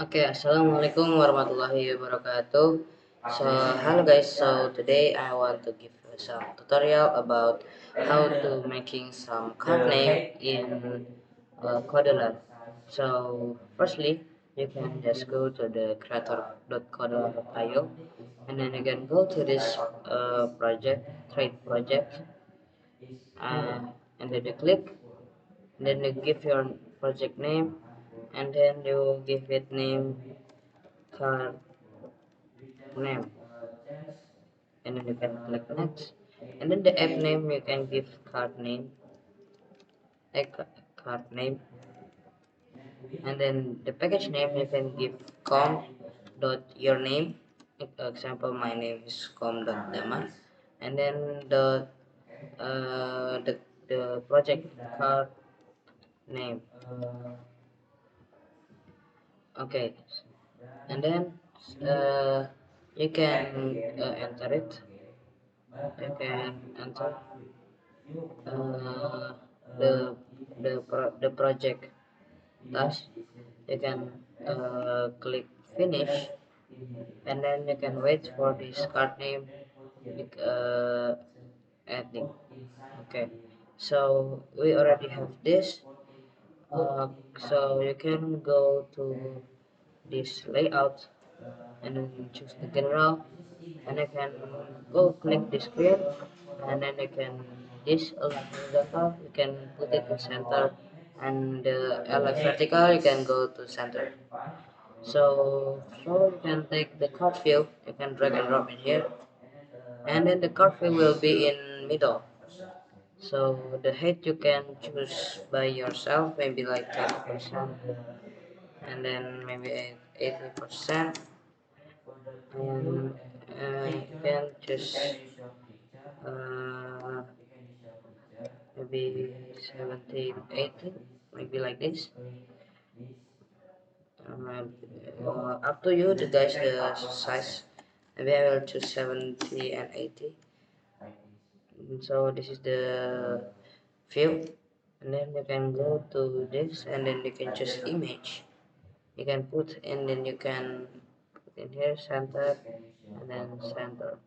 Okay, assalamualaikum warahmatullahi wabarakatuh. So, hello guys. So today I want to give you some tutorial about how to making some card name in Kodular. So, firstly, you can just go to the creator.kodular.io, and then you can go to this project, trade project, and then you click, and then you give your project name, and then you give it name card name, and then you can click next, and then the app name you can give card name, a card name, and then the package name you can give com dot your name. Example, my name is com dot dama, and then the project card name. Okay, and then uh, you can enter it. You can enter uh, the the project task. You can click finish, and then you can wait for this card name adding. Okay, so we already have this. So you can go to this layout, and then choose the general, and you can go click the screen, and then you can this horizontal you can put it in center, and the left vertical you can go to center. So you can take the card view, you can drag and drop in here, and then the card view will be in middle. So the height you can choose by yourself, maybe like 20%, and then maybe 80%, and you can choose uh, maybe 17, 18, maybe like this. Up to you, the guys, the size. Maybe I will choose 70 and 80. So this is the view, and then you can go to this, and then you can choose image. You can put, and then you can put in here center, and then center.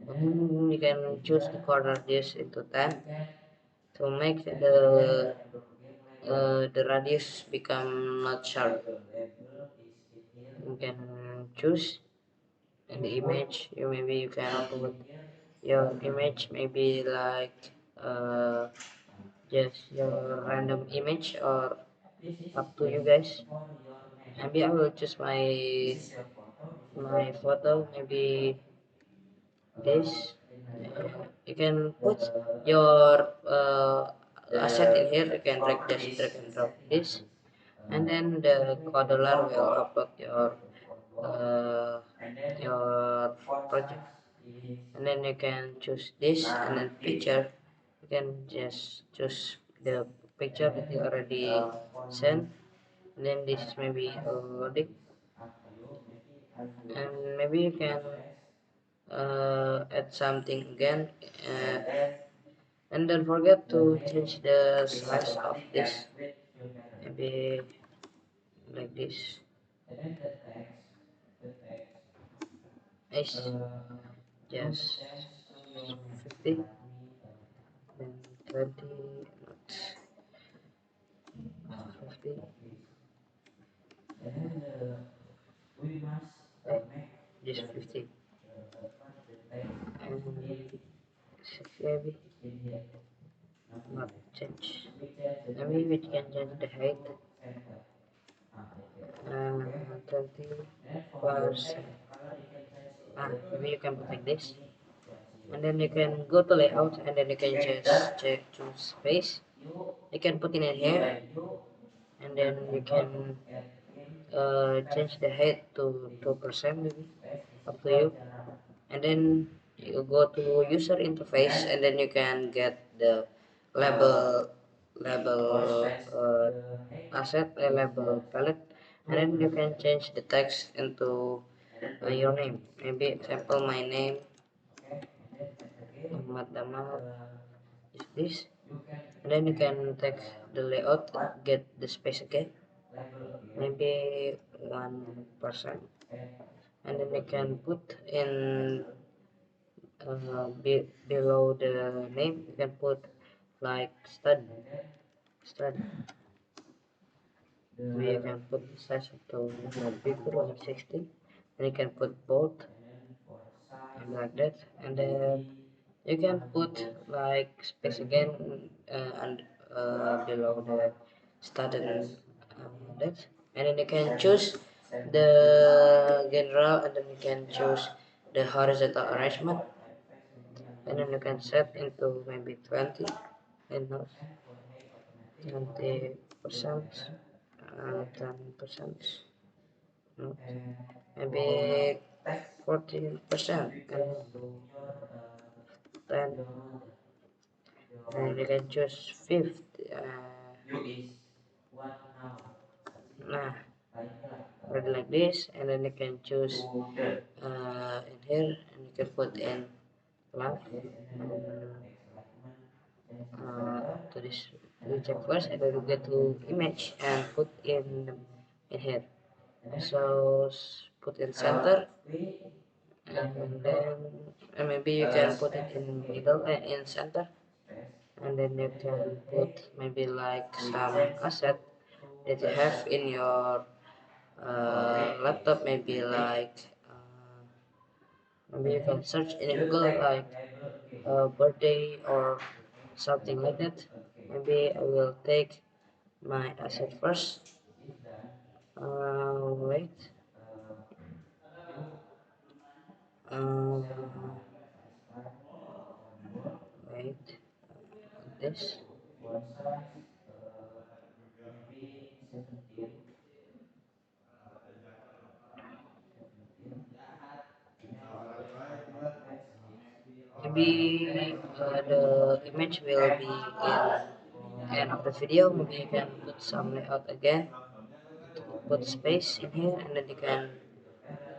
And you can choose the corner this into 10 to make the radius become not sharp. You can choose in the image. You can put your image maybe like just your random image, or up to you guys. Maybe I will choose my photo, maybe this. You can put your asset in here. You can drag and drop this, and then the coder will upload uh, your project, and then you can choose this, and then picture. You can just choose the picture that you already sent, and then this is maybe loading, and maybe you can add something again, and don't forget to change the size of this, maybe like this is just 50, then 20, not 50, just 50, and 60 maybe, not change. Maybe we can change the height, 20%. Maybe you can put like this, and then you can go to layout, and then you can just choose space. You can put it in here, and then you can change the height to 2%, maybe up to you, and then you go to user interface, and then you can get the label asset, label palette, and then you can change the text into your name, maybe example my name Muhammad Damal is this, and then you can take the layout, get the space again, maybe 1%, and then you can put in below the name you can put like stud. We can put the size of the bigger like 60, and you can put both and like that, and then you can put like space again and below the started that, and then you can choose the general, and then you can choose the horizontal arrangement, and then you can set into maybe 20 and not 20%, 10%, not maybe 14%, and 10, and you can choose 50. Nah, ready like this, and then you can choose in here, and you can put in love to this. You check first, and then you go to image and put in here. So put in center, and then maybe you can put it in middle in center, and then you can put maybe like some asset that you have in your laptop, maybe like maybe you can search in Google like birthday or something like that. Maybe I will take my asset first. Wait. Um, wait. This. Maybe the image will be in end of the video. Maybe you can put some layout again. Put space in here, and then you can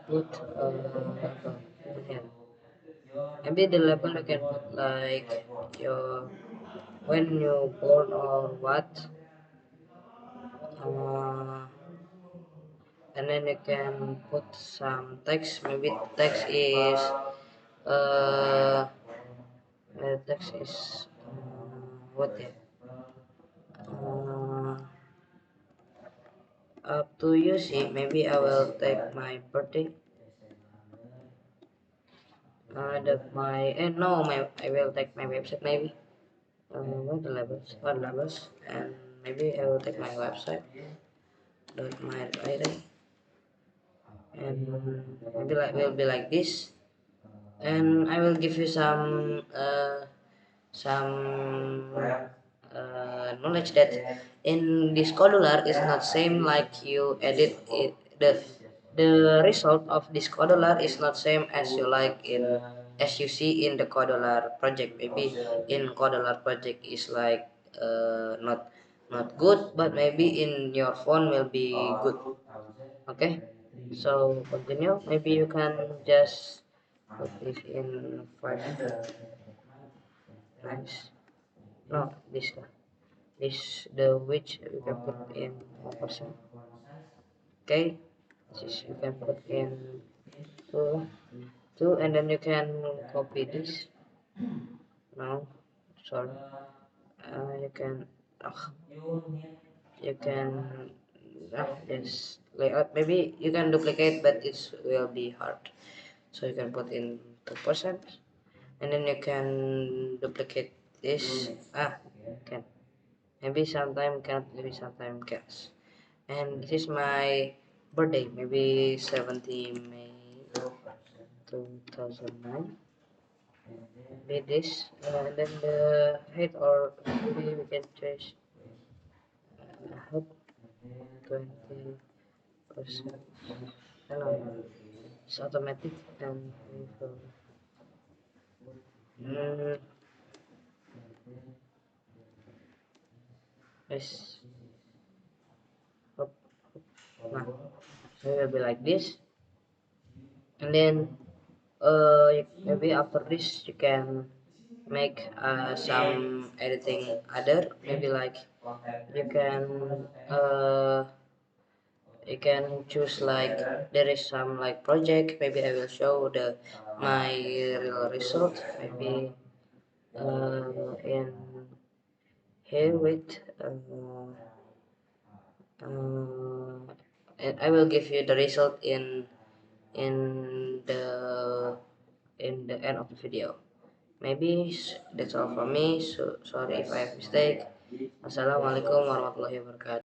put label in here. Maybe the label you can put like your when you born or what, uh, and then you can put some text. Maybe text is uh, text is what yeah. Uh, Up to you see. Maybe I will take my birthday. No, my I will take my website maybe. What the levels? What levels? And maybe I will take my website. Dot my ID, and maybe like will be like this. And I will give you some knowledge that in this Kodular is not same like you edit it. The result of this Kodular is not same as you like in as you see in the Kodular project. Maybe in Kodular project is like not good, but maybe in your phone will be good. Okay, so continue. Maybe you can just put this in 5. Nice. No, this the which you can put in 1%. Okay, this you can put in two, and then you can copy this. No, sorry. You can you can this layout. Maybe you can duplicate, but it will be hard. So you can put in 2%, and then you can duplicate this. Can maybe sometime can't, maybe sometime can. And this is my birthday, maybe 70 May 2009. Be this, and then the height, or maybe we can change height 20%. No, it's automatic, and we will. Mm, yes. Hop, nah, so it will be like this, and then maybe after this you can make some editing other, maybe like you can you can choose like there is some like project. Maybe I will show my real result. Maybe in here with uh, and I will give you the result in the end of the video. Maybe that's all from me. So sorry if I have mistake. Assalamualaikum warahmatullahi wabarakatuh.